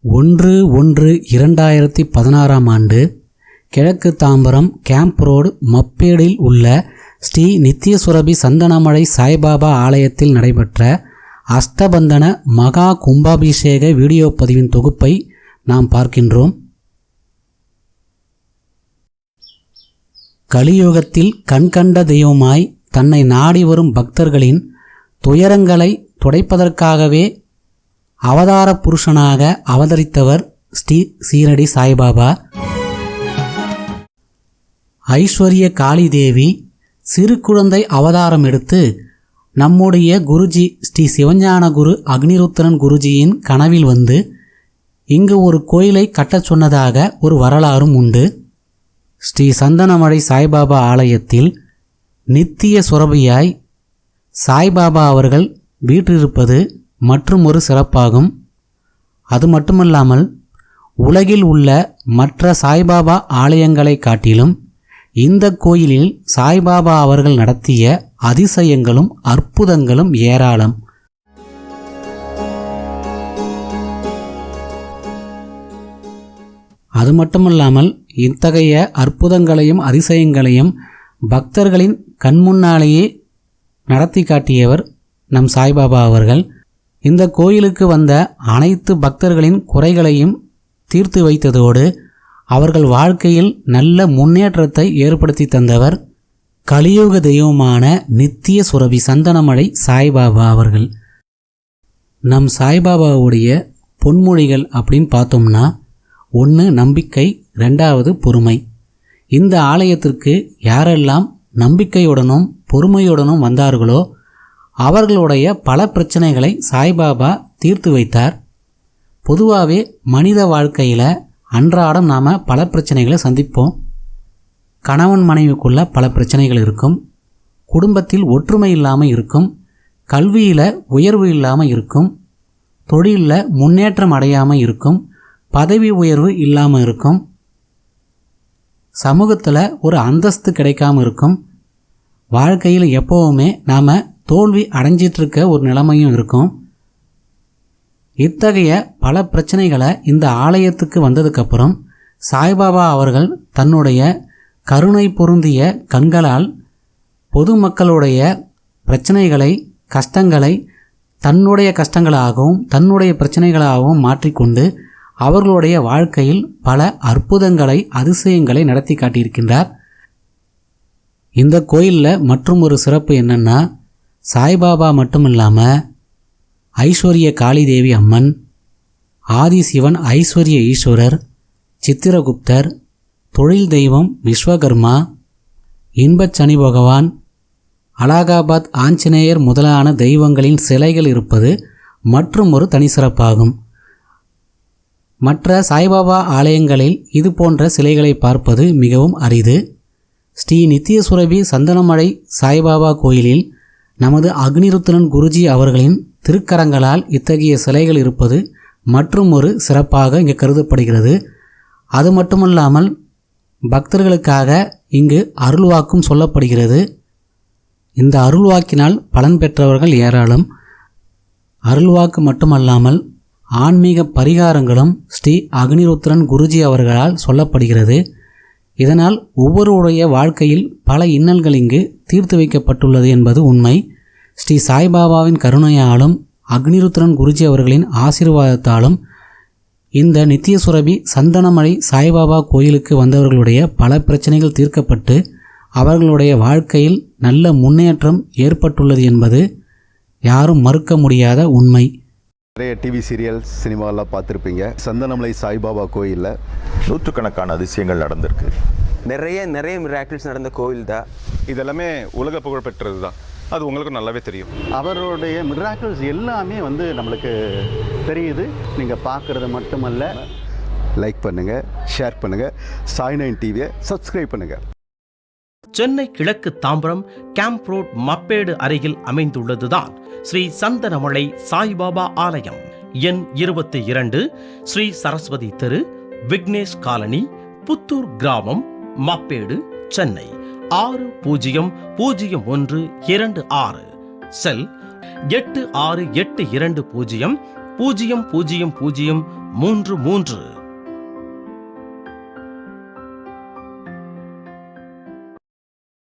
1/1/2016 கிழக்கு Tambaram camp road மப்பேடில் உள்ள ஸ்ரீ நித்யசுரபி சந்தனமலை சாய்பாபா ஆலயத்தில் நடைபெற்ற அஷ்டபந்தன மகா கும்பாபிஷேக வீடியோ பதிவின் தொகுப்பை நாம் பார்க்கின்றோம். கலியுகத்தில் கண்கண்ட தெய்வமாய் தன்னை நாடி வரும் பக்தர்களின் துயரங்களை துடைப்பதற்காகவே அவதார புருஷனாக அவதரித்தவர் ஸ்ரீ சீரடி சாய்பாபா. ஐஸ்வர்ய காளி தேவி சிறு குழந்தை அவதாரம் எடுத்து நம்முடைய குருஜி ஸ்ரீ சிவஞான குரு அக்னிருத்ரன் குருஜியின் கனவில் வந்து இங்கு ஒரு கோயிலை கட்டச் சொன்னதாக ஒரு வரலாறும் உண்டு. ஸ்ரீ சந்தனமலை சாய்பாபா ஆலயத்தில் நித்திய சுரபியாய் சாய்பாபா அவர்கள் வீற்றிருப்பது மற்றும் ஒரு சிறப்பாகும். அது மட்டுமல்லாமல் உலகில் உள்ள மற்ற சாய்பாபா ஆலயங்களை காட்டிலும் இந்த கோயிலில் சாய்பாபா அவர்கள் நடத்திய அதிசயங்களும் அற்புதங்களும் ஏராளம். அது மட்டுமல்லாமல் இத்தகைய அற்புதங்களையும் அதிசயங்களையும் பக்தர்களின் கண்முன்னாலேயே நடத்தி காட்டியவர் நம் சாய்பாபா அவர்கள். இந்த கோயிலுக்கு வந்த அனைத்து பக்தர்களின் குறைகளையும் தீர்த்து வைத்ததோடு அவர்கள் வாழ்க்கையில் நல்ல முன்னேற்றத்தை ஏற்படுத்தி தந்தவர் கலியுக தெய்வமான நித்திய சுரபி சந்தனமலை சாய்பாபா அவர்கள். நம் சாய்பாபாவுடைய பொன்மொழிகள் அப்படின்னு பார்த்தோம்னா, 1 நம்பிக்கை, 2வது பொறுமை. இந்த ஆலயத்திற்கு யாரெல்லாம் நம்பிக்கையுடனும் பொறுமையுடனும் வந்தார்களோ அவர்களுடைய பல பிரச்சனைகளை சாய்பாபா தீர்த்து வைத்தார். பொதுவாகவே மனித வாழ்க்கையில் அன்றாடம் நாம் பல பிரச்சனைகளை சந்திப்போம். கணவன் மனைவிக்குள்ள பல பிரச்சனைகள் இருக்கும், குடும்பத்தில் ஒற்றுமை இல்லாமல் இருக்கும், கல்வியில் உயர்வு இல்லாமல் இருக்கும், தொழிலில் முன்னேற்றம் அடையாமல் இருக்கும், பதவி உயர்வு இல்லாமல் இருக்கும், சமூகத்தில் ஒரு அந்தஸ்து கிடைக்காமல் இருக்கும், வாழ்க்கையில் எப்போவுமே நாம் தோல்வி அடைஞ்சிட்ருக்க ஒரு நிலைமையும் இருக்கும். இத்தகைய பல பிரச்சனைகளை இந்த ஆலயத்துக்கு வந்ததுக்கப்புறம் சாய்பாபா அவர்கள் தன்னுடைய கருணை பொருந்திய கண்களால் பொதுமக்களுடைய பிரச்சனைகளை கஷ்டங்களை தன்னுடைய கஷ்டங்களாகவும் தன்னுடைய பிரச்சனைகளாகவும் மாற்றிக்கொண்டு அவர்களுடைய வாழ்க்கையில் பல அற்புதங்களை அதிசயங்களை நடத்தி காட்டியிருக்கின்றார். இந்த கோயிலில் மற்றும் ஒரு சிறப்பு என்னென்னா, சாய்பாபா மட்டும் இல்லாமல் ஐஸ்வர்ய காளி தேவி அம்மன், ஆதிசிவன் ஐஸ்வர்ய ஈஸ்வரர், சித்திரகுப்தர், தொழில் தெய்வம் விஸ்வகர்மா, இன்பச் சனி பகவான், அலகாபாத் ஆஞ்சநேயர் முதலான தெய்வங்களின் சிலைகள் இருப்பது மற்றும் ஒரு தனி சிறப்பாகும். மற்ற சாய்பாபா ஆலயங்களில் இது போன்ற சிலைகளை பார்ப்பது மிகவும் அரிது. ஸ்ரீ நித்யசுரபி சந்தனமலை சாய்பாபா கோயிலில் நமது அக்னிருத்ரன் குருஜி அவர்களின் திருக்கரங்களால் இத்தகைய சிலைகள் இருப்பது மற்றும் ஒரு சிறப்பாக இங்கு கருதப்படுகிறது. அது மட்டுமல்லாமல் பக்தர்களுக்காக இங்கு அருள்வாக்கும் சொல்லப்படுகிறது. இந்த அருள்வாக்கினால் பலன் பெற்றவர்கள் ஏராளம். அருள்வாக்கு மட்டுமல்லாமல் ஆன்மீக பரிகாரங்களும் ஸ்ரீ அக்னிருத்ரன் குருஜி அவர்களால் சொல்லப்படுகிறது. இதனால் ஒவ்வொருடைய வாழ்க்கையில் பல இன்னல்கள் இங்கு தீர்த்து வைக்கப்பட்டுள்ளது என்பது உண்மை. ஸ்ரீ சாய்பாபாவின் கருணையாலும் அக்னிருத்ரன் குருஜி அவர்களின் ஆசீர்வாதத்தாலும் இந்த நித்யசுரபி சந்தனமலை சாய்பாபா கோயிலுக்கு வந்தவர்களுடைய பல பிரச்சனைகள் தீர்க்கப்பட்டு அவர்களுடைய வாழ்க்கையில் நல்ல முன்னேற்றம் ஏற்பட்டுள்ளது என்பது யாரும் மறுக்க முடியாத உண்மை. நிறைய டிவி சீரியல் சினிமாலாம் பார்த்துருப்பீங்க. சந்தனமலை சாய்பாபா கோயிலில் நூற்றுக்கணக்கான அதிசயங்கள் நடந்திருக்கு. நிறைய மிராக்கிள்ஸ் நடந்த கோயில் தான். இதெல்லாமே உலக புகழ் பெற்றது தான். அது உங்களுக்கு நல்லாவே தெரியும். அவருடைய மிராக்கிள்ஸ் எல்லாமே நம்மளுக்கு தெரியுது. நீங்கள் பார்க்குறது மட்டுமல்ல, லைக் பண்ணுங்கள், ஷேர் பண்ணுங்கள், சாய்9 டிவியை சப்ஸ்கிரைப் பண்ணுங்கள். சென்னை கிழக்கு தாம்பரம் கேம்ப் ரோட் மப்பேடு அருகில் அமைந்துள்ளதுதான் ஸ்ரீ சந்தனமலை சாய்பாபா ஆலயம். எண் 22, ஸ்ரீ சரஸ்வதி தெரு, விக்னேஷ் காலனி, புத்தூர் கிராமம், மப்பேடு, சென்னை 600126. செல் 8682 000033